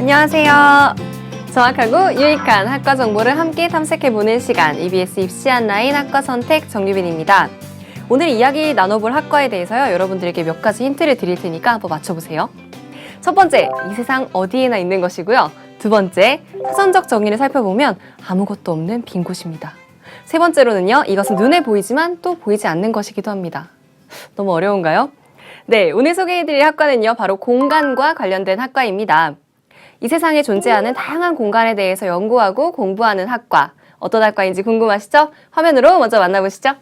안녕하세요. 정확하고 유익한 학과 정보를 함께 탐색해보는 시간, EBS 입시 안라인 학과 선택 정유빈입니다. 오늘 이야기 나눠볼 학과에 대해서요, 여러분들에게 몇 가지 힌트를 드릴 테니까 한번 맞춰보세요. 첫 번째, 이 세상 어디에나 있는 것이고요. 두 번째, 사전적 정의를 살펴보면 아무것도 없는 빈 곳입니다. 세 번째로는요, 이것은 눈에 보이지만 또 보이지 않는 것이기도 합니다. 너무 어려운가요? 네, 오늘 소개해드릴 학과는요, 바로 공간과 관련된 학과입니다. 이 세상에 존재하는 다양한 공간에 대해서 연구하고 공부하는 학과, 어떤 학과인지 궁금하시죠? 화면으로 먼저 만나보시죠.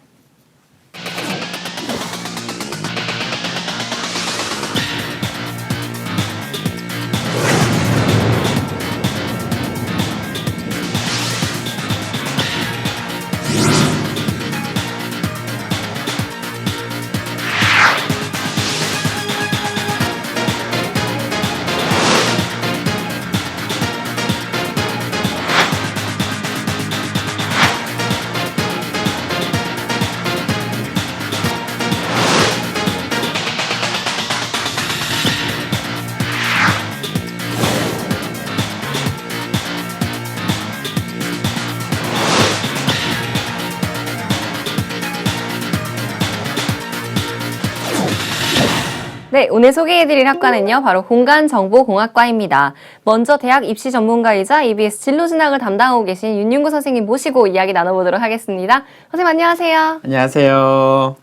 네, 오늘 소개해드릴 학과는요, 바로 공간정보공학과입니다. 먼저 대학 입시 전문가이자 EBS 진로 진학을 담당하고 계신 윤윤구 선생님 모시고 이야기 나눠보도록 하겠습니다. 선생님 안녕하세요. 안녕하세요.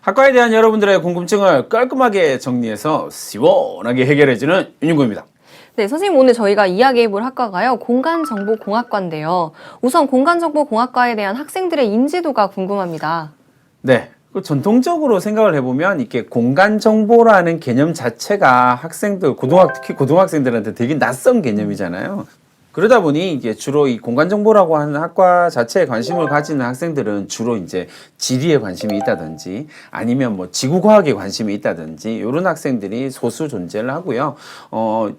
학과에 대한 여러분들의 궁금증을 깔끔하게 정리해서 시원하게 해결해주는 윤윤구입니다. 네, 선생님 오늘 저희가 이야기해볼 학과가요, 공간정보공학과인데요. 우선 공간정보공학과에 대한 학생들의 인지도가 궁금합니다. 네. 전통적으로 생각을 해보면 이렇게 공간 정보라는 개념 자체가 학생들, 특히 고등학생들한테 되게 낯선 개념이잖아요. 그러다 보니 이게 주로 이 공간 정보라고 하는 학과 자체에 관심을 가지는 학생들은 주로 이제 지리에 관심이 있다든지 아니면 뭐 지구과학에 관심이 있다든지 이런 학생들이 소수 존재를 하고요.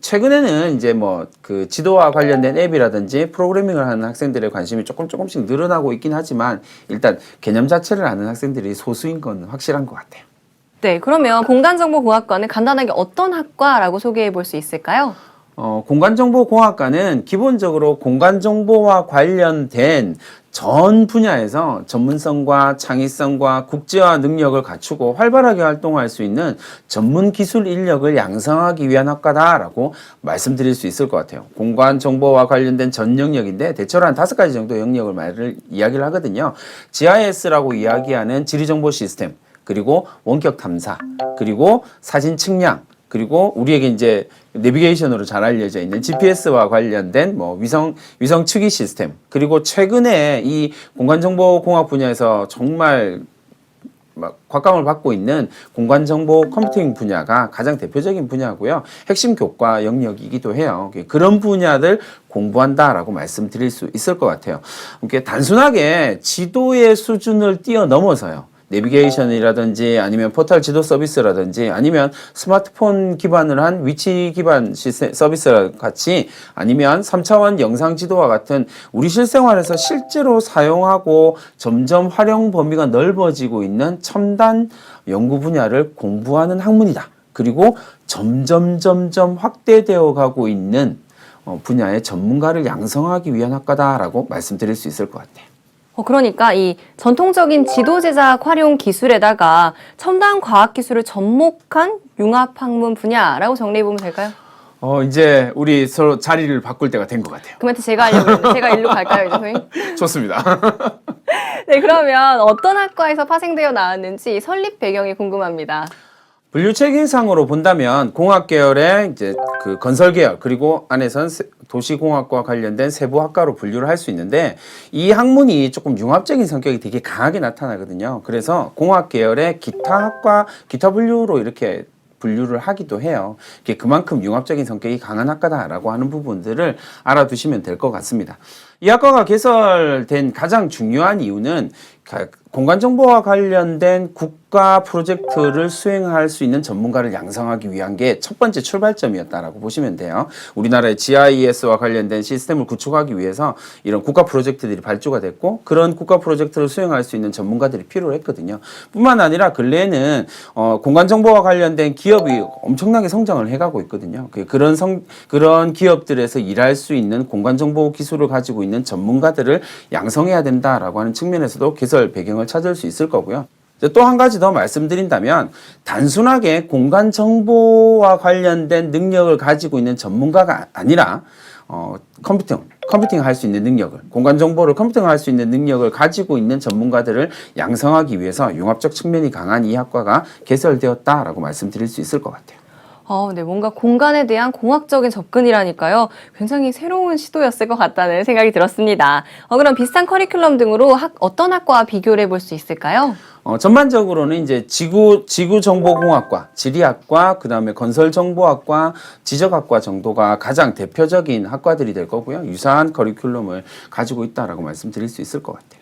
최근에는 이제 뭐 그 지도와 관련된 앱이라든지 프로그래밍을 하는 학생들의 관심이 조금씩 늘어나고 있긴 하지만 일단 개념 자체를 아는 학생들이 소수인 건 확실한 것 같아요. 네, 그러면 공간정보공학과는 간단하게 어떤 학과라고 소개해 볼 수 있을까요? 공간정보공학과는 기본적으로 공간정보와 관련된 전 분야에서 전문성과 창의성과 국제화 능력을 갖추고 활발하게 활동할 수 있는 전문 기술 인력을 양성하기 위한 학과다라고 말씀드릴 수 있을 것 같아요. 공간정보와 관련된 전 영역인데 대체로 한 5가지 정도 영역을 이야기를 하거든요. GIS라고 이야기하는 지리정보 시스템, 그리고 원격 탐사, 그리고 사진 측량, 그리고 우리에게 이제 내비게이션으로 잘 알려져 있는 GPS와 관련된 뭐 위성 측위 시스템, 그리고 최근에 이 공간정보공학 분야에서 정말 막 곽감을 받고 있는 공간정보 컴퓨팅 분야가 가장 대표적인 분야고요. 핵심 교과 영역이기도 해요. 그런 분야들 공부한다라고 말씀드릴 수 있을 것 같아요. 이렇게 단순하게 지도의 수준을 뛰어넘어서요. 내비게이션이라든지 아니면 포털 지도 서비스라든지 아니면 스마트폰 기반을 한 위치 기반 서비스와 같이 아니면 3차원 영상 지도와 같은 우리 실생활에서 실제로 사용하고 점점 활용 범위가 넓어지고 있는 첨단 연구 분야를 공부하는 학문이다. 그리고 점점 확대되어 가고 있는 분야의 전문가를 양성하기 위한 학과다라고 말씀드릴 수 있을 것 같아요. 그러니까 이 전통적인 지도 제작 활용 기술에다가 첨단 과학 기술을 접목한 융합 학문 분야라고 정리해 보면 될까요? 이제 우리 서로 자리를 바꿀 때가 된 것 같아요. 그 멘트 제가 하려고 했는데 제가 일로 갈까요, 이제 선생님? 좋습니다. 네, 그러면 어떤 학과에서 파생되어 나왔는지 설립 배경이 궁금합니다. 분류 체계상으로 본다면 공학 계열의 이제 그 건설 계열 그리고 안에선 도시공학과 관련된 세부 학과로 분류를 할 수 있는데 이 학문이 조금 융합적인 성격이 되게 강하게 나타나거든요. 그래서 공학 계열의 기타 학과, 기타 분류로 이렇게 분류를 하기도 해요. 이게 그만큼 융합적인 성격이 강한 학과다라고 하는 부분들을 알아두시면 될 것 같습니다. 이 학과가 개설된 가장 중요한 이유는 공간정보와 관련된 국가 프로젝트를 수행할 수 있는 전문가를 양성하기 위한 게 첫 번째 출발점이었다라고 보시면 돼요. 우리나라의 GIS와 관련된 시스템을 구축하기 위해서 이런 국가 프로젝트들이 발주가 됐고 그런 국가 프로젝트를 수행할 수 있는 전문가들이 필요했거든요. 뿐만 아니라 근래에는 공간정보와 관련된 기업이 엄청나게 성장을 해가고 있거든요. 그런 기업들에서 일할 수 있는 공간정보 기술을 가지고 있는 전문가들을 양성해야 된다라고 하는 측면에서도 개설 배경을 찾을 수 있을 거고요. 또 한 가지 더 말씀드린다면 단순하게 공간 정보와 관련된 능력을 가지고 있는 전문가가 아니라 컴퓨팅 할 수 있는 능력을, 공간 정보를 컴퓨팅할 수 있는 능력을 가지고 있는 전문가들을 양성하기 위해서 융합적 측면이 강한 이 학과가 개설되었다라고 말씀드릴 수 있을 것 같아요. 네, 뭔가 공간에 대한 공학적인 접근이라니까요. 굉장히 새로운 시도였을 것 같다는 생각이 들었습니다. 그럼 비슷한 커리큘럼 등으로 어떤 학과와 비교를 해볼 수 있을까요? 전반적으로는 이제 지구정보공학과, 지리학과, 그 다음에 건설정보학과, 지적학과 정도가 가장 대표적인 학과들이 될 거고요. 유사한 커리큘럼을 가지고 있다라고 말씀드릴 수 있을 것 같아요.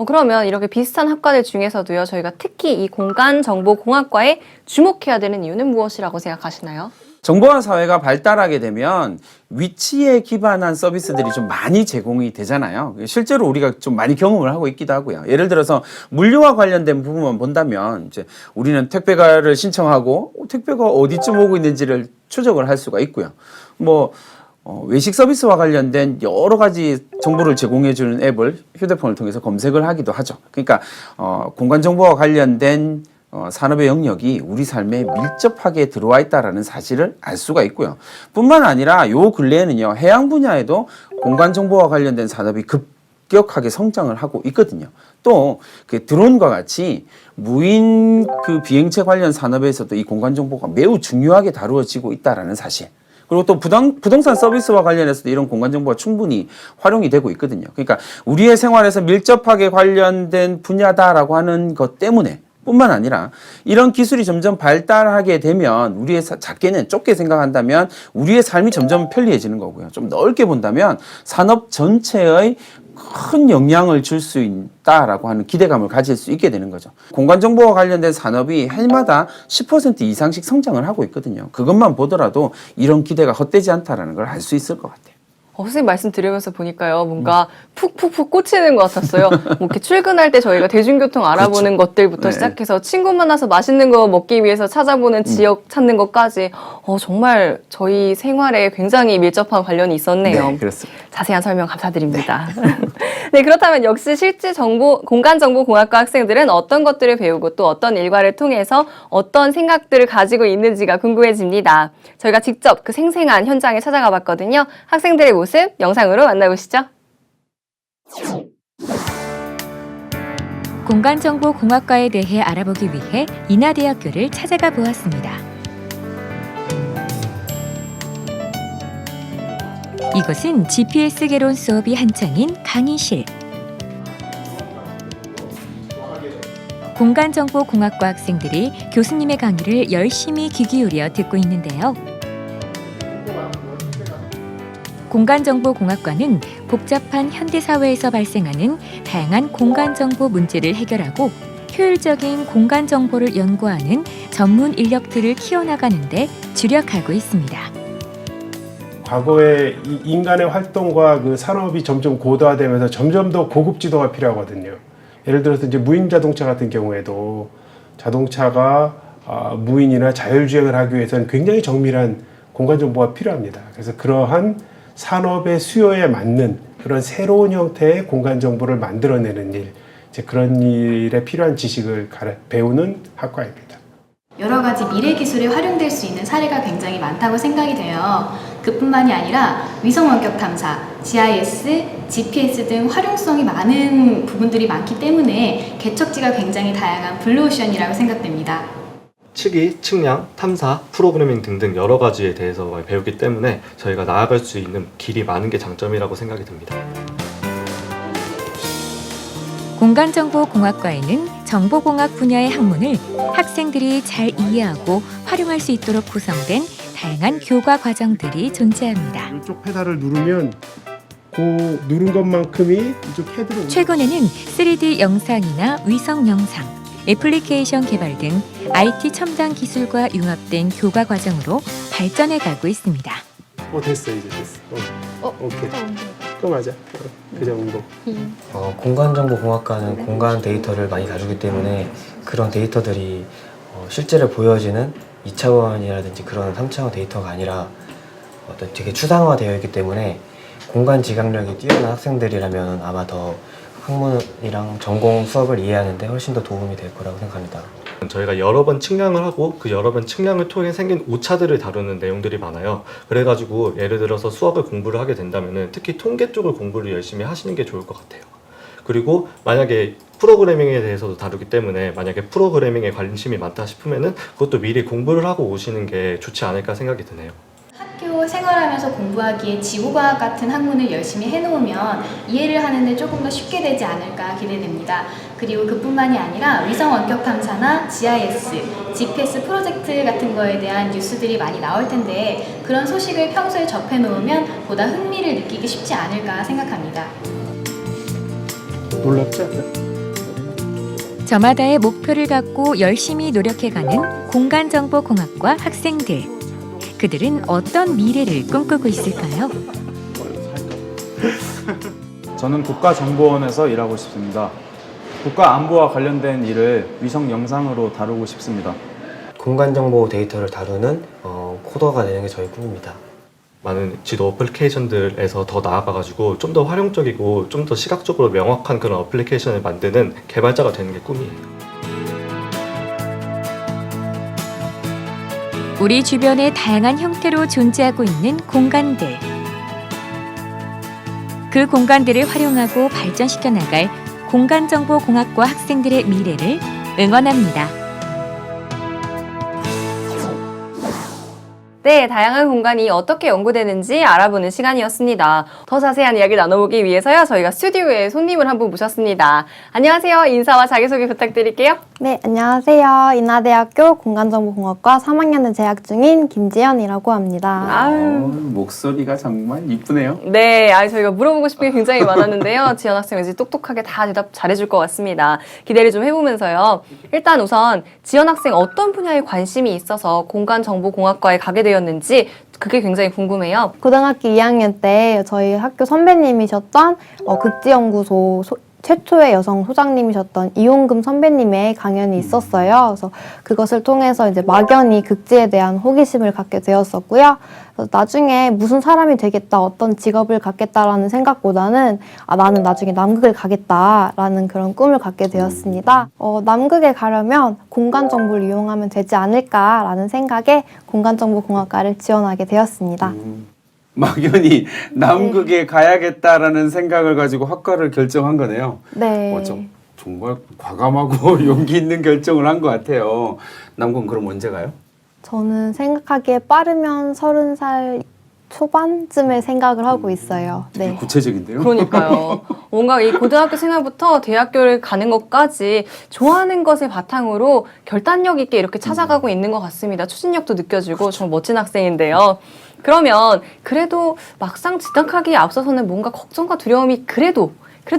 그러면 이렇게 비슷한 학과들 중에서도요, 저희가 특히 이 공간정보공학과에 주목해야 되는 이유는 무엇이라고 생각하시나요? 정보화 사회가 발달하게 되면 위치에 기반한 서비스들이 좀 많이 제공이 되잖아요. 실제로 우리가 좀 많이 경험을 하고 있기도 하고요. 예를 들어서 물류와 관련된 부분만 본다면 이제 우리는 택배가를 신청하고 택배가 어디쯤 오고 있는지를 추적을 할 수가 있고요. 외식 서비스와 관련된 여러 가지 정보를 제공해주는 앱을 휴대폰을 통해서 검색을 하기도 하죠. 그러니까 공간 정보와 관련된 산업의 영역이 우리 삶에 밀접하게 들어와 있다라는 사실을 알 수가 있고요. 뿐만 아니라 요 근래에는요, 해양 분야에도 공간 정보와 관련된 산업이 급격하게 성장을 하고 있거든요. 또 그 드론과 같이 무인 그 비행체 관련 산업에서도 이 공간 정보가 매우 중요하게 다루어지고 있다라는 사실. 그리고 또 부동산 서비스와 관련해서도 이런 공간 정보가 충분히 활용이 되고 있거든요. 그러니까 우리의 생활에서 밀접하게 관련된 분야다라고 하는 것 때문에 뿐만 아니라 이런 기술이 점점 발달하게 되면 우리의 작게는 좁게 생각한다면 우리의 삶이 점점 편리해지는 거고요. 좀 넓게 본다면 산업 전체의 큰 영향을 줄 수 있다라고 하는 기대감을 가질 수 있게 되는 거죠. 공간정보와 관련된 산업이 해마다 10% 이상씩 성장을 하고 있거든요. 그것만 보더라도 이런 기대가 헛되지 않다라는 걸 알 수 있을 것 같아요. 선생님 말씀 들으면서 보니까요, 뭔가 푹푹푹 꽂히는 것 같았어요. 이렇게 출근할 때 저희가 대중교통 알아보는 것들부터 네. 시작해서 친구 만나서 맛있는 거 먹기 위해서 찾아보는 지역 찾는 것까지 정말 저희 생활에 굉장히 밀접한 관련이 있었네요. 네, 그렇습니다. 자세한 설명 감사드립니다. 네, 그렇다면 역시 실제 공간정보공학과 학생들은 어떤 것들을 배우고 또 어떤 일과를 통해서 어떤 생각들을 가지고 있는지가 궁금해집니다. 저희가 직접 그 생생한 현장에 찾아가 봤거든요. 학생들의 모습 영상으로 만나보시죠. 공간정보공학과에 대해 알아보기 위해 인하대학교를 찾아가 보았습니다. 이곳은 GPS 개론 수업이 한창인 강의실. 공간정보공학과 학생들이 교수님의 강의를 열심히 귀 기울여 듣고 있는데요. 공간정보공학과는 복잡한 현대사회에서 발생하는 다양한 공간정보 문제를 해결하고 효율적인 공간정보를 연구하는 전문 인력들을 키워나가는 데 주력하고 있습니다. 과거에 이 인간의 활동과 그 산업이 점점 고도화되면서 점점 더 고급 지도가 필요하거든요. 예를 들어서 이제 무인 자동차 같은 경우에도 자동차가 무인이나 자율주행을 하기 위해서는 굉장히 정밀한 공간 정보가 필요합니다. 그래서 그러한 산업의 수요에 맞는 그런 새로운 형태의 공간 정보를 만들어내는 일, 이제 그런 일에 필요한 지식을 배우는 학과입니다. 여러 가지 미래 기술에 활용될 수 있는 사례가 굉장히 많다고 생각이 돼요. 그뿐만이 아니라 위성 원격 탐사, GIS, GPS 등 활용성이 많은 부분들이 많기 때문에 개척지가 굉장히 다양한 블루오션이라고 생각됩니다. 측이, 측량, 탐사, 프로그래밍 등등 여러 가지에 대해서 많이 배우기 때문에 저희가 나아갈 수 있는 길이 많은 게 장점이라고 생각이 듭니다. 공간정보공학과에는 정보공학 분야의 학문을 학생들이 잘 이해하고 활용할 수 있도록 구성된 다양한 교과 과정들이 존재합니다. 이쪽 페달을 누르면 그 누른 것만큼이 이쪽 패드로 최근에는 3D 영상이나 위성 영상, 애플리케이션 개발 등 IT 첨단 기술과 융합된 교과 과정으로 발전해 가고 있습니다. 됐어 이제 됐어. 오케이. 또 맞아. 그 정도. 공간정보공학과는 공간 데이터를 많이 다루기 때문에 그런 데이터들이 실제로 보여지는 2차원이라든지 그런 3차원 데이터가 아니라 어떤 되게 추상화되어 있기 때문에 공간 지각력이 뛰어난 학생들이라면 아마 더 학문이랑 전공 수업을 이해하는데 훨씬 더 도움이 될 거라고 생각합니다. 저희가 여러 번 측량을 하고 그 여러 번 측량을 통해 생긴 오차들을 다루는 내용들이 많아요. 그래가지고 예를 들어서 수학을 공부를 하게 된다면 특히 통계 쪽을 공부를 열심히 하시는 게 좋을 것 같아요. 그리고 만약에 프로그래밍에 대해서도 다루기 때문에 만약에 프로그래밍에 관심이 많다 싶으면은 그것도 미리 공부를 하고 오시는 게 좋지 않을까 생각이 드네요. 학교 생활하면서 공부하기에 지구과학 같은 학문을 열심히 해놓으면 이해를 하는데 조금 더 쉽게 되지 않을까 기대됩니다. 그리고 그뿐만이 아니라 위성 원격 탐사나 GIS, GPS 프로젝트 같은 거에 대한 뉴스들이 많이 나올 텐데 그런 소식을 평소에 접해놓으면 보다 흥미를 느끼기 쉽지 않을까 생각합니다. 놀랍지? 저마다의 목표를 갖고 열심히 노력해가는 공간정보공학과 학생들. 그들은 어떤 미래를 꿈꾸고 있을까요? 저는 국가정보원에서 일하고 싶습니다. 국가 안보와 관련된 일을 위성 영상으로 다루고 싶습니다. 공간정보 데이터를 다루는 코더가 되는 게 저희 꿈입니다. 많은 지도 어플리케이션들에서 더 나아가가지고 좀 더 활용적이고 좀 더 시각적으로 명확한 그런 어플리케이션을 만드는 개발자가 되는 게 꿈이에요. 우리 주변에 다양한 형태로 존재하고 있는 공간들. 그 공간들을 활용하고 발전시켜 나갈 공간정보공학과 학생들의 미래를 응원합니다. 네, 다양한 공간이 어떻게 연구되는지 알아보는 시간이었습니다. 더 자세한 이야기 나눠보기 위해서요, 저희가 스튜디오에 손님을 한 분 모셨습니다. 안녕하세요. 인사와 자기소개 부탁드릴게요. 네, 안녕하세요. 인하대학교 공간정보공학과 3학년에 재학 중인 김지연이라고 합니다. 아유. 목소리가 정말 이쁘네요. 네, 저희가 물어보고 싶은 게 굉장히 많았는데요. 지연 학생 왠지 똑똑하게 다 대답 잘해줄 것 같습니다. 기대를 좀 해보면서요. 일단 우선 지연 학생 어떤 분야에 관심이 있어서 공간정보공학과에 가게 되었는지 그게 굉장히 궁금해요. 고등학교 2학년 때 저희 학교 선배님이셨던 극지연구소 최초의 여성 소장님이셨던 이용금 선배님의 강연이 있었어요. 그래서 그것을 통해서 이제 막연히 극지에 대한 호기심을 갖게 되었었고요. 그래서 나중에 무슨 사람이 되겠다, 어떤 직업을 갖겠다라는 생각보다는 나는 나중에 남극을 가겠다라는 그런 꿈을 갖게 되었습니다. 남극에 가려면 공간 정보를 이용하면 되지 않을까라는 생각에 공간정보공학과를 지원하게 되었습니다. 막연히 남극에 가야겠다라는 생각을 가지고 학과를 결정한 거네요. 네. 정말 과감하고 용기 있는 결정을 한 것 같아요. 남극은 그럼 언제 가요? 저는 생각하기에 빠르면 30살 초반쯤에 생각을 하고 있어요. 되게 네. 구체적인데요. 그러니까요. 뭔가 이 고등학교 생활부터 대학교를 가는 것까지 좋아하는 것을 바탕으로 결단력 있게 이렇게 찾아가고 있는 것 같습니다. 추진력도 느껴지고 정말 멋진 학생인데요. 그러면 그래도 막상 진학하기에 앞서서는 뭔가 걱정과 두려움이 그래도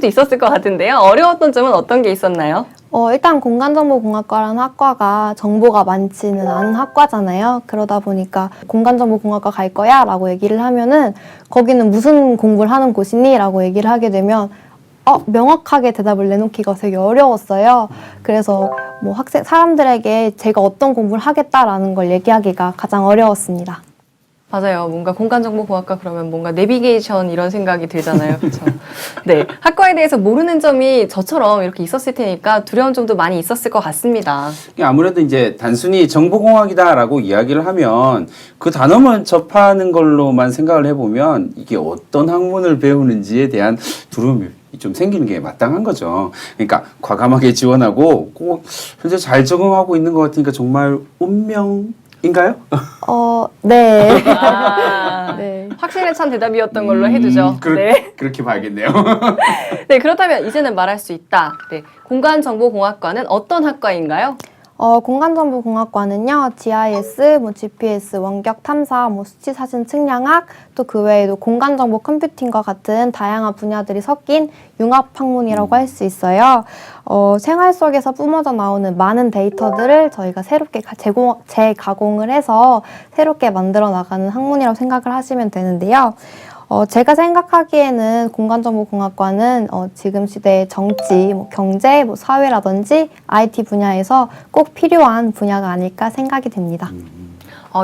있었을 것 같은데요. 어려웠던 점은 어떤 게 있었나요? 일단 공간정보공학과라는 학과가 정보가 많지는 않은 학과잖아요. 그러다 보니까 공간정보공학과 갈 거야 라고 얘기를 하면은 거기는 무슨 공부를 하는 곳이니? 라고 얘기를 하게 되면 명확하게 대답을 내놓기가 되게 어려웠어요. 그래서 뭐 사람들에게 제가 어떤 공부를 하겠다라는 걸 얘기하기가 가장 어려웠습니다. 맞아요. 뭔가 공간정보공학과 그러면 뭔가 내비게이션 이런 생각이 들잖아요. 그렇죠? 네, 학과에 대해서 모르는 점이 저처럼 이렇게 있었을 테니까 두려운 점도 많이 있었을 것 같습니다. 아무래도 이제 단순히 정보공학이다라고 이야기를 하면 그 단어만 접하는 걸로만 생각을 해보면 이게 어떤 학문을 배우는지에 대한 두려움이 좀 생기는 게 마땅한 거죠. 그러니까 과감하게 지원하고 꼭 현재 잘 적응하고 있는 것 같으니까 정말 운명인가요? 네. 네. 확신에 찬 대답이었던 걸로 해두죠. 네. 그렇게 봐야겠네요. 네, 그렇다면 이제는 말할 수 있다. 네, 공간정보공학과는 어떤 학과인가요? 공간정보공학과는요, GIS, GPS, 원격 탐사, 수치 사진 측량학, 또 그 외에도 공간정보 컴퓨팅과 같은 다양한 분야들이 섞인 융합 학문이라고 할 수 있어요. 생활 속에서 뿜어져 나오는 많은 데이터들을 저희가 새롭게 재가공을 해서 새롭게 만들어 나가는 학문이라고 생각을 하시면 되는데요. 제가 생각하기에는 공간정보공학과는 지금 시대의 정치, 경제, 사회라든지 IT 분야에서 꼭 필요한 분야가 아닐까 생각이 됩니다.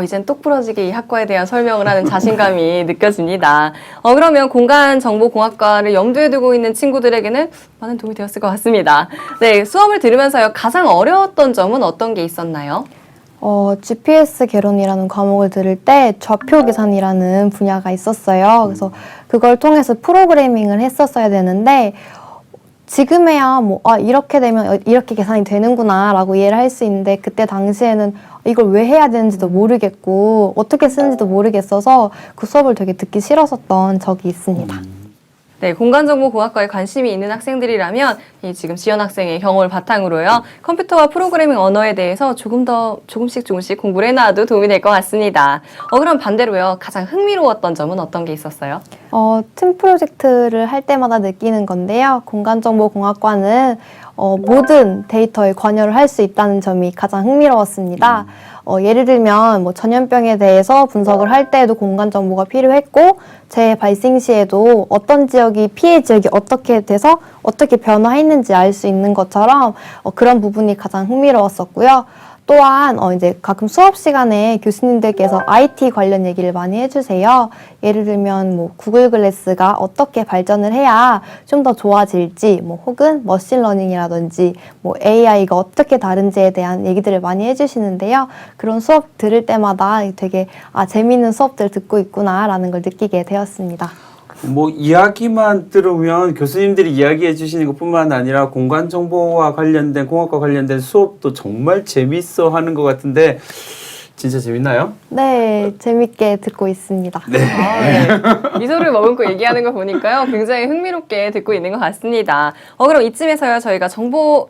이젠 똑부러지게 이 학과에 대한 설명을 하는 자신감이 느껴집니다. 그러면 공간정보공학과를 염두에 두고 있는 친구들에게는 많은 도움이 되었을 것 같습니다. 네, 수업을 들으면서요, 가장 어려웠던 점은 어떤 게 있었나요? GPS 개론이라는 과목을 들을 때 좌표 계산이라는 분야가 있었어요. 그래서 그걸 통해서 프로그래밍을 했었어야 되는데, 지금에야 이렇게 되면 이렇게 계산이 되는구나 라고 이해를 할 수 있는데, 그때 당시에는 이걸 왜 해야 되는지도 모르겠고 어떻게 쓰는지도 모르겠어서 그 수업을 되게 듣기 싫었었던 적이 있습니다. 네, 공간정보공학과에 관심이 있는 학생들이라면 이 지금 지연 학생의 경험을 바탕으로요, 컴퓨터와 프로그래밍 언어에 대해서 조금씩 공부를 해놔도 도움이 될 것 같습니다. 그럼 반대로요, 가장 흥미로웠던 점은 어떤 게 있었어요? 팀 프로젝트를 할 때마다 느끼는 건데요. 공간정보공학과는 모든 데이터에 관여를 할 수 있다는 점이 가장 흥미로웠습니다. 예를 들면 전염병에 대해서 분석을 할 때에도 공간 정보가 필요했고, 재해 발생 시에도 어떤 지역이 피해 지역이 어떻게 돼서 어떻게 변화했는지 알 수 있는 것처럼 그런 부분이 가장 흥미로웠었고요. 또한 이제 가끔 수업 시간에 교수님들께서 IT 관련 얘기를 많이 해주세요. 예를 들면 구글 글래스가 어떻게 발전을 해야 좀 더 좋아질지, 혹은 머신러닝이라든지 AI가 어떻게 다른지에 대한 얘기들을 많이 해주시는데요. 그런 수업 들을 때마다 되게 재미있는 수업들 듣고 있구나라는 걸 느끼게 되었습니다. 이야기만 들으면 교수님들이 이야기해 주시는 것뿐만 아니라 공간정보와 관련된, 공학과 관련된 수업도 정말 재밌어 하는 것 같은데, 진짜 재밌나요? 네, 재밌게 듣고 있습니다. 네. 네. 미소를 머금고 얘기하는 거 보니까요, 굉장히 흥미롭게 듣고 있는 것 같습니다. 그럼 이쯤에서요, 저희가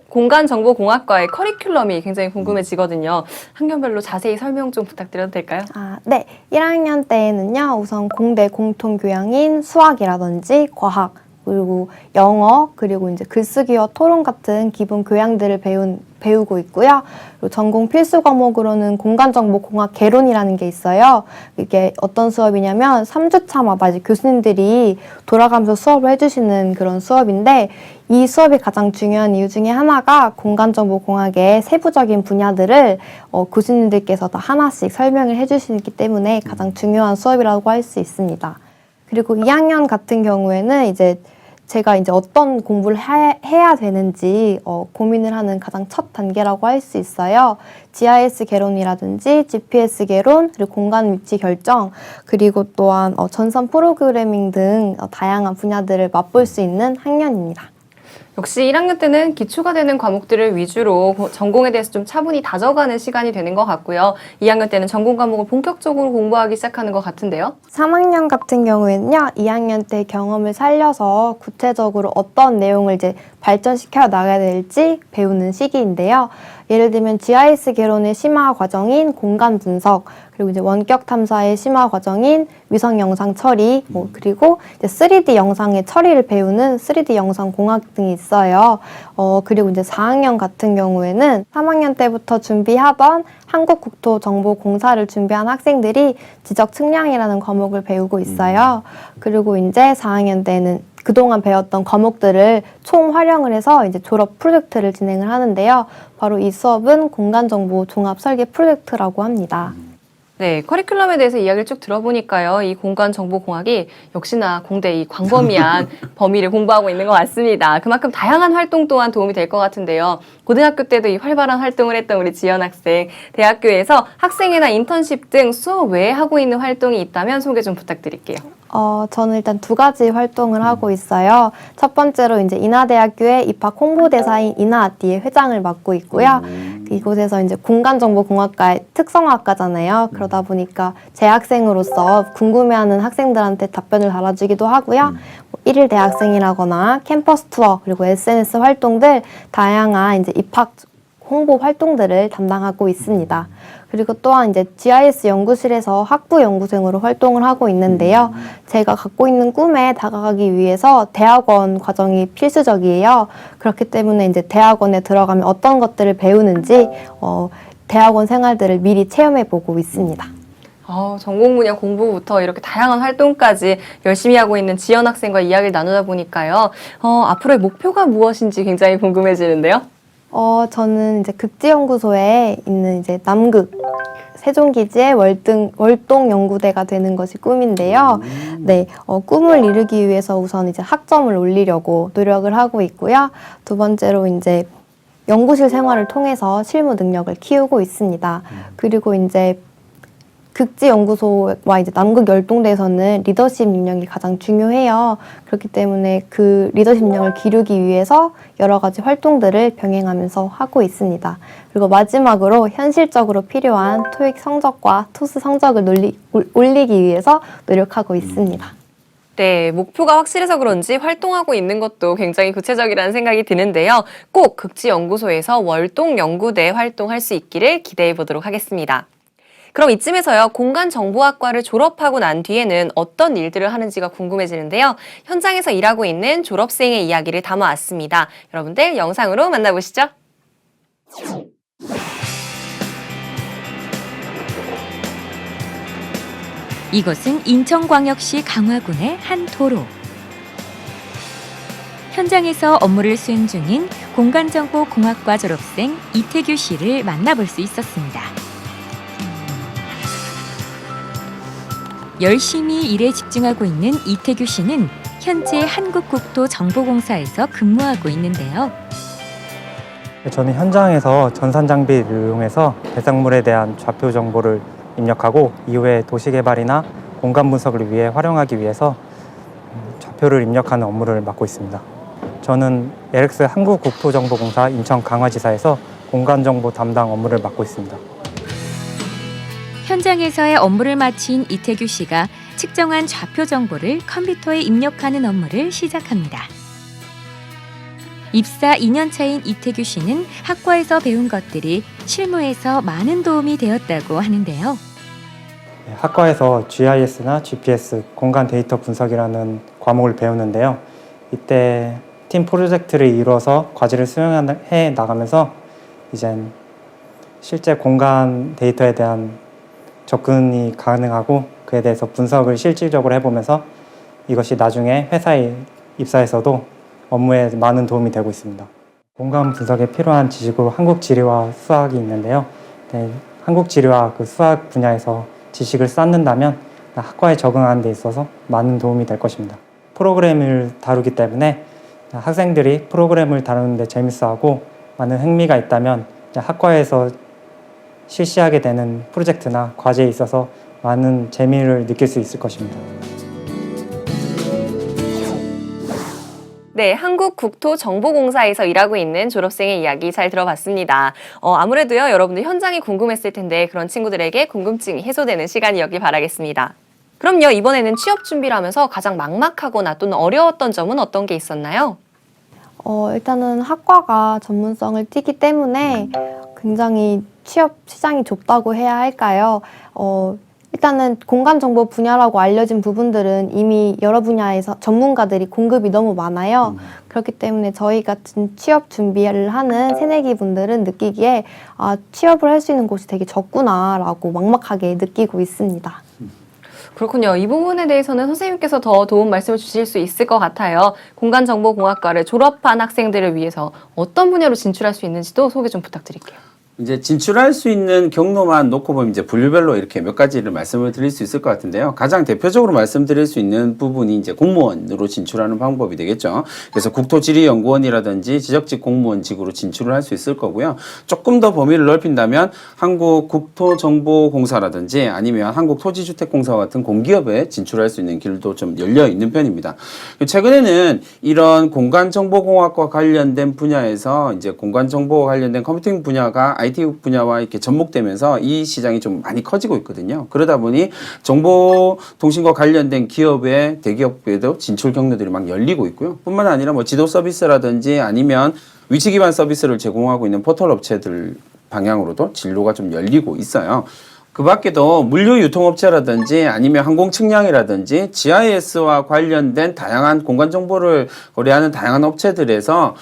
공간정보공학과의 커리큘럼이 굉장히 궁금해지거든요. 학년별로 자세히 설명 좀 부탁드려도 될까요? 네. 1학년 때에는요, 우선 공대 공통교양인 수학이라든지 과학, 그리고 영어, 그리고 이제 글쓰기와 토론 같은 기본 교양들을 배우고 있고요. 그리고 전공 필수 과목으로는 공간정보공학 개론이라는 게 있어요. 이게 어떤 수업이냐면 3주차마다 이제 교수님들이 돌아가면서 수업을 해주시는 그런 수업인데, 이 수업이 가장 중요한 이유 중에 하나가 공간정보공학의 세부적인 분야들을 교수님들께서 다 하나씩 설명을 해주시기 때문에 가장 중요한 수업이라고 할 수 있습니다. 그리고 2학년 같은 경우에는 제가 어떤 공부를 해야 되는지 고민을 하는 가장 첫 단계라고 할 수 있어요. GIS 개론이라든지 GPS 개론, 그리고 공간 위치 결정, 그리고 또한 전선 프로그래밍 등 다양한 분야들을 맛볼 수 있는 학년입니다. 역시 1학년 때는 기초가 되는 과목들을 위주로 전공에 대해서 좀 차분히 다져가는 시간이 되는 것 같고요. 2학년 때는 전공 과목을 본격적으로 공부하기 시작하는 것 같은데요. 3학년 같은 경우에는요, 2학년 때 경험을 살려서 구체적으로 어떤 내용을 발전시켜 나가야 될지 배우는 시기인데요. 예를 들면 GIS 개론의 심화 과정인 공간 분석, 그리고 원격 탐사의 심화 과정인 위성 영상 처리, 그리고 3D 영상의 처리를 배우는 3D 영상 공학 등이 있어요. 그리고 4학년 같은 경우에는 3학년 때부터 준비하던 한국국토정보공사를 준비한 학생들이 지적 측량이라는 과목을 배우고 있어요. 그리고 4학년 때는 그동안 배웠던 과목들을 총활용을 해서 졸업 프로젝트를 진행을 하는데요. 바로 이 수업은 공간정보 종합설계 프로젝트라고 합니다. 네, 커리큘럼에 대해서 이야기를 쭉 들어보니까요, 이 공간정보공학이 역시나 공대 이 광범위한 범위를 공부하고 있는 것 같습니다. 그만큼 다양한 활동 또한 도움이 될 것 같은데요. 고등학교 때도 이 활발한 활동을 했던 우리 지연 학생, 대학교에서 학생회나 인턴십 등 수업 외에 하고 있는 활동이 있다면 소개 좀 부탁드릴게요. 저는 일단 2가지 활동을 하고 있어요. 첫 번째로 인하대학교의 입학 홍보대사인 인하아띠의 회장을 맡고 있고요. 이곳에서 공간정보공학과의 특성화학과잖아요. 그러다 보니까 재학생으로서 궁금해하는 학생들한테 답변을 달아주기도 하고요. 1일 대학생이라거나 캠퍼스 투어, 그리고 SNS 활동들 다양한 입학 홍보 활동들을 담당하고 있습니다. 그리고 또한 이제 GIS 연구실에서 학부 연구생으로 활동을 하고 있는데요. 제가 갖고 있는 꿈에 다가가기 위해서 대학원 과정이 필수적이에요. 그렇기 때문에 이제 대학원에 들어가면 어떤 것들을 배우는지 대학원 생활들을 미리 체험해 보고 있습니다. 전공 분야 공부부터 이렇게 다양한 활동까지 열심히 하고 있는 지연 학생과 이야기를 나누다 보니까요. 앞으로의 목표가 무엇인지 굉장히 궁금해지는데요. 저는 이제 극지연구소에 있는 이제 남극 세종기지의 월동 연구대가 되는 것이 꿈인데요. 네, 꿈을 이루기 위해서 우선 이제 학점을 올리려고 노력을 하고 있고요. 두 번째로 이제 연구실 생활을 통해서 실무 능력을 키우고 있습니다. 그리고 이제 극지연구소와 이제 남극열동대에서는 리더십 능력이 가장 중요해요. 그렇기 때문에 그 리더십 능력을 기르기 위해서 여러 가지 활동들을 병행하면서 하고 있습니다. 그리고 마지막으로 현실적으로 필요한 토익 성적과 토스 성적을 올리기 위해서 노력하고 있습니다. 네, 목표가 확실해서 그런지 활동하고 있는 것도 굉장히 구체적이라는 생각이 드는데요. 꼭 극지연구소에서 월동연구대 활동할 수 있기를 기대해 보도록 하겠습니다. 그럼 이쯤에서요, 공간정보학과를 졸업하고 난 뒤에는 어떤 일들을 하는지가 궁금해지는데요. 현장에서 일하고 있는 졸업생의 이야기를 담아왔습니다. 여러분들 영상으로 만나보시죠. 이곳은 인천광역시 강화군의 한 도로. 현장에서 업무를 수행 중인 공간정보공학과 졸업생 이태규 씨를 만나볼 수 있었습니다. 열심히 일에 집중하고 있는 이태규 씨는 현재 한국국토정보공사에서 근무하고 있는데요. 저는 현장에서 전산 장비를 이용해서 배상물에 대한 좌표 정보를 입력하고 이후에 도시개발이나 공간 분석을 위해 활용하기 위해서 좌표를 입력하는 업무를 맡고 있습니다. 저는 LX 한국국토정보공사 인천 강화지사에서 공간정보 담당 업무를 맡고 있습니다. 현장에서의 업무를 마친 이태규 씨가 측정한 좌표 정보를 컴퓨터에 입력하는 업무를 시작합니다. 입사 2년 차인 이태규 씨는 학과에서 배운 것들이 실무에서 많은 도움이 되었다고 하는데요. 학과에서 GIS나 GPS, 공간 데이터 분석이라는 과목을 배우는데요. 이때 팀 프로젝트를 이루어서 과제를 수행해 나가면서 이젠 실제 공간 데이터에 대한 접근이 가능하고 그에 대해서 분석을 실질적으로 해보면서 이것이 나중에 회사에 입사해서도 업무에 많은 도움이 되고 있습니다. 공간 분석에 필요한 지식으로 한국지리와 수학이 있는데요. 네, 한국지리와 그 수학 분야에서 지식을 쌓는다면 학과에 적응하는 데 있어서 많은 도움이 될 것입니다. 프로그램을 다루기 때문에 학생들이 프로그램을 다루는 데 재밌어하고 많은 흥미가 있다면 학과에서 실시하게 되는 프로젝트나 과제에 있어서 많은 재미를 느낄 수 있을 것입니다. 네, 한국국토정보공사에서 일하고 있는 졸업생의 이야기 잘 들어봤습니다. 아무래도요, 여러분들 현장이 궁금했을 텐데 그런 친구들에게 궁금증이 해소되는 시간이었길 바라겠습니다. 그럼요, 이번에는 취업 준비를 하면서 가장 막막하거나 또는 어려웠던 점은 어떤 게 있었나요? 일단은 학과가 전문성을 띠기 때문에 굉장히 취업 시장이 좁다고 해야 할까요? 일단은 공간정보 분야라고 알려진 부분들은 이미 여러 분야에서 전문가들이 공급이 너무 많아요. 그렇기 때문에 저희 같은 취업 준비를 하는 새내기 분들은 느끼기에 취업을 할 수 있는 곳이 되게 적구나라고 막막하게 느끼고 있습니다. 그렇군요. 이 부분에 대해서는 선생님께서 더 도움 말씀을 주실 수 있을 것 같아요. 공간정보공학과를 졸업한 학생들을 위해서 어떤 분야로 진출할 수 있는지도 소개 좀 부탁드릴게요. 이제 진출할 수 있는 경로만 놓고 보면 이제 분류별로 이렇게 몇 가지를 말씀을 드릴 수 있을 것 같은데요. 가장 대표적으로 말씀드릴 수 있는 부분이 이제 공무원으로 진출하는 방법이 되겠죠. 그래서 국토지리연구원이라든지 지적직 공무원직으로 진출을 할 수 있을 거고요. 조금 더 범위를 넓힌다면 한국국토정보공사라든지 아니면 한국토지주택공사와 같은 공기업에 진출할 수 있는 길도 좀 열려 있는 편입니다. 최근에는 이런 공간정보공학과 관련된 분야에서 이제 공간정보와 관련된 컴퓨팅 분야가 IT 분야와 이렇게 접목되면서 이 시장이 좀 많이 커지고 있거든요. 그러다 보니 정보통신과 관련된 기업의 대기업에도 진출 경로들이 막 열리고 있고요. 뿐만 아니라 뭐 지도 서비스라든지 아니면 위치 기반 서비스를 제공하고 있는 포털 업체들 방향으로도 진로가 좀 열리고 있어요. 그 밖에도 물류 유통업체라든지 아니면 항공 측량이라든지 GIS와 관련된 다양한 공간 정보를 거래하는 다양한 업체들에서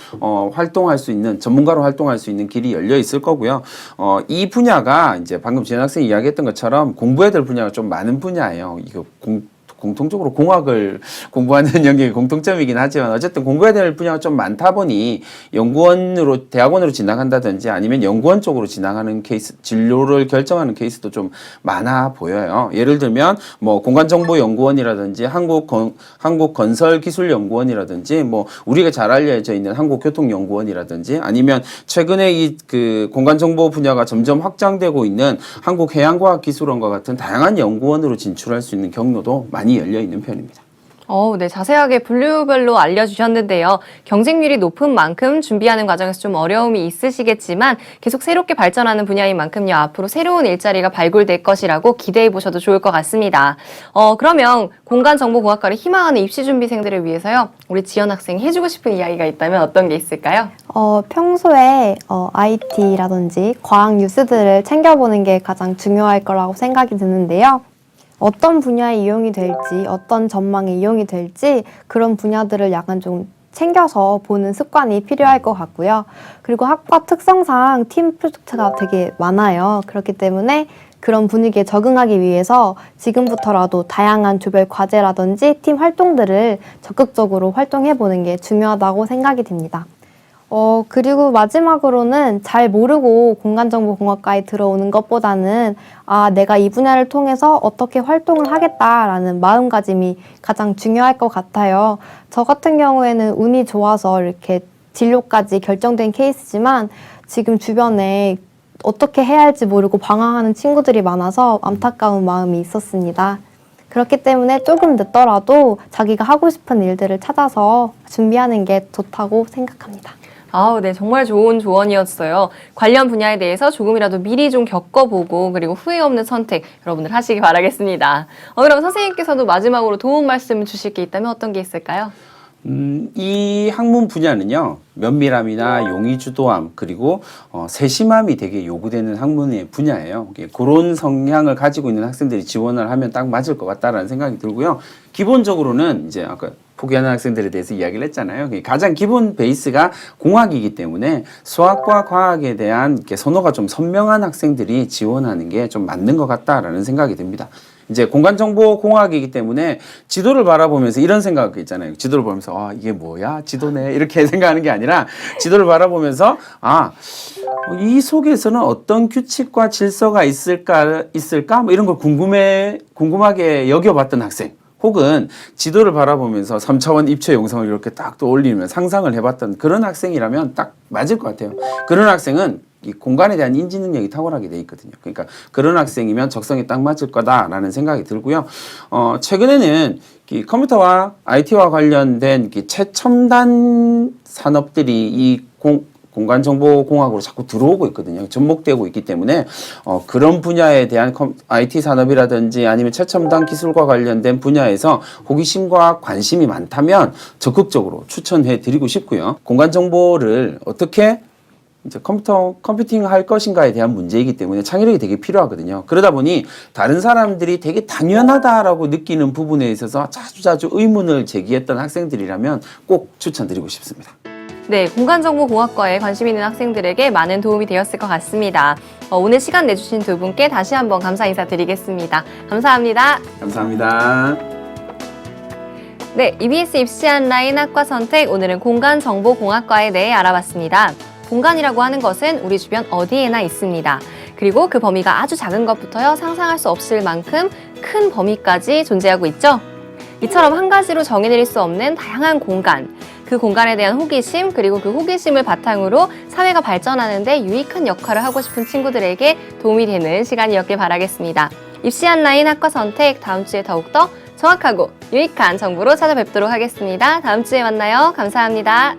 활동할 수 있는, 전문가로 활동할 수 있는 길이 열려 있을 거고요. 이 분야가 이제 방금 지현 학생이 이야기했던 것처럼 공부해야 될 분야가 좀 많은 분야예요. 이거 공통적으로 공학을 공부하는 영역이 공통점이긴 하지만 어쨌든 공부해야 될 분야가 좀 많다 보니 연구원으로 대학원으로 진학한다든지 아니면 연구원 쪽으로 진학하는 케이스, 진로를 결정하는 케이스도 좀 많아 보여요. 예를 들면 뭐 공간정보연구원이라든지 한국건설기술연구원이라든지 뭐 우리가 잘 알려져 있는 한국교통연구원이라든지 아니면 최근에 이 그 공간정보 분야가 점점 확장되고 있는 한국해양과학기술원과 같은 다양한 연구원으로 진출할 수 있는 경로도 많이 열려 있는 편입니다. 네, 자세하게 분류별로 알려주셨는데요. 경쟁률이 높은 만큼 준비하는 과정에서 좀 어려움이 있으시겠지만 계속 새롭게 발전하는 분야인 만큼요. 앞으로 새로운 일자리가 발굴될 것이라고 기대해 보셔도 좋을 것 같습니다. 그러면 공간정보공학과를 희망하는 입시준비생들을 위해서요. 우리 지연 학생이 해주고 싶은 이야기가 있다면 어떤 게 있을까요? 평소에 IT라든지 과학 뉴스들을 챙겨보는 게 가장 중요할 거라고 생각이 드는데요. 어떤 분야에 이용이 될지, 어떤 전망에 이용이 될지 그런 분야들을 약간 좀 챙겨서 보는 습관이 필요할 것 같고요. 그리고 학과 특성상 팀 프로젝트가 되게 많아요. 그렇기 때문에 그런 분위기에 적응하기 위해서 지금부터라도 다양한 조별 과제라든지 팀 활동들을 적극적으로 활동해보는 게 중요하다고 생각이 듭니다. 그리고 마지막으로는 잘 모르고 공간정보공학과에 들어오는 것보다는 내가 이 분야를 통해서 어떻게 활동을 하겠다라는 마음가짐이 가장 중요할 것 같아요. 저 같은 경우에는 운이 좋아서 이렇게 진로까지 결정된 케이스지만 지금 주변에 어떻게 해야 할지 모르고 방황하는 친구들이 많아서 안타까운 마음이 있었습니다. 그렇기 때문에 조금 늦더라도 자기가 하고 싶은 일들을 찾아서 준비하는 게 좋다고 생각합니다. 네, 정말 좋은 조언이었어요. 관련 분야에 대해서 조금이라도 미리 좀 겪어보고 그리고 후회 없는 선택 여러분들 하시기 바라겠습니다. 그럼 선생님께서도 마지막으로 도움 말씀 주실 게 있다면 어떤 게 있을까요? 이 학문 분야는요, 면밀함이나 용의주도함 그리고 세심함이 되게 요구되는 학문의 분야예요. 그런 성향을 가지고 있는 학생들이 지원을 하면 딱 맞을 것 같다라는 생각이 들고요. 기본적으로는 이제 아까 포기하는 학생들에 대해서 이야기를 했잖아요. 가장 기본 베이스가 공학이기 때문에 수학과 과학에 대한 이렇게 선호가 좀 선명한 학생들이 지원하는 게 좀 맞는 것 같다라는 생각이 듭니다. 이제 공간정보공학이기 때문에 지도를 바라보면서 이런 생각 있잖아요. 지도를 보면서 이게 뭐야? 지도네. 이렇게 생각하는 게 아니라 지도를 바라보면서 이 속에서는 어떤 규칙과 질서가 있을까? 뭐 이런 걸 궁금하게 여겨봤던 학생. 혹은 지도를 바라보면서 3차원 입체 영상을 이렇게 딱 떠올리면 상상을 해봤던 그런 학생이라면 딱 맞을 것 같아요. 그런 학생은 이 공간에 대한 인지 능력이 탁월하게 돼 있거든요. 그러니까 그런 학생이면 적성에 딱 맞을 거다라는 생각이 들고요. 최근에는 이 컴퓨터와 IT와 관련된 최첨단 산업들이 이 공간정보공학으로 자꾸 들어오고 있거든요. 접목되고 있기 때문에 그런 분야에 대한 IT 산업이라든지 아니면 최첨단 기술과 관련된 분야에서 호기심과 관심이 많다면 적극적으로 추천해 드리고 싶고요. 공간정보를 어떻게 이제 컴퓨팅 할 것인가에 대한 문제이기 때문에 창의력이 되게 필요하거든요. 그러다 보니 다른 사람들이 되게 당연하다라고 느끼는 부분에 있어서 자주 의문을 제기했던 학생들이라면 꼭 추천드리고 싶습니다. 네, 공간정보공학과에 관심 있는 학생들에게 많은 도움이 되었을 것 같습니다. 오늘 시간 내주신 두 분께 다시 한번 감사 인사드리겠습니다. 감사합니다. 감사합니다. 네, EBS 입시한라인 학과 선택, 오늘은 공간정보공학과에 대해 알아봤습니다. 공간이라고 하는 것은 우리 주변 어디에나 있습니다. 그리고 그 범위가 아주 작은 것부터요, 상상할 수 없을 만큼 큰 범위까지 존재하고 있죠. 이처럼 한 가지로 정의내릴 수 없는 다양한 공간, 그 공간에 대한 호기심, 그리고 그 호기심을 바탕으로 사회가 발전하는 데 유익한 역할을 하고 싶은 친구들에게 도움이 되는 시간이었길 바라겠습니다. 입시한라인 학과 선택, 다음 주에 더욱더 정확하고 유익한 정보로 찾아뵙도록 하겠습니다. 다음 주에 만나요. 감사합니다.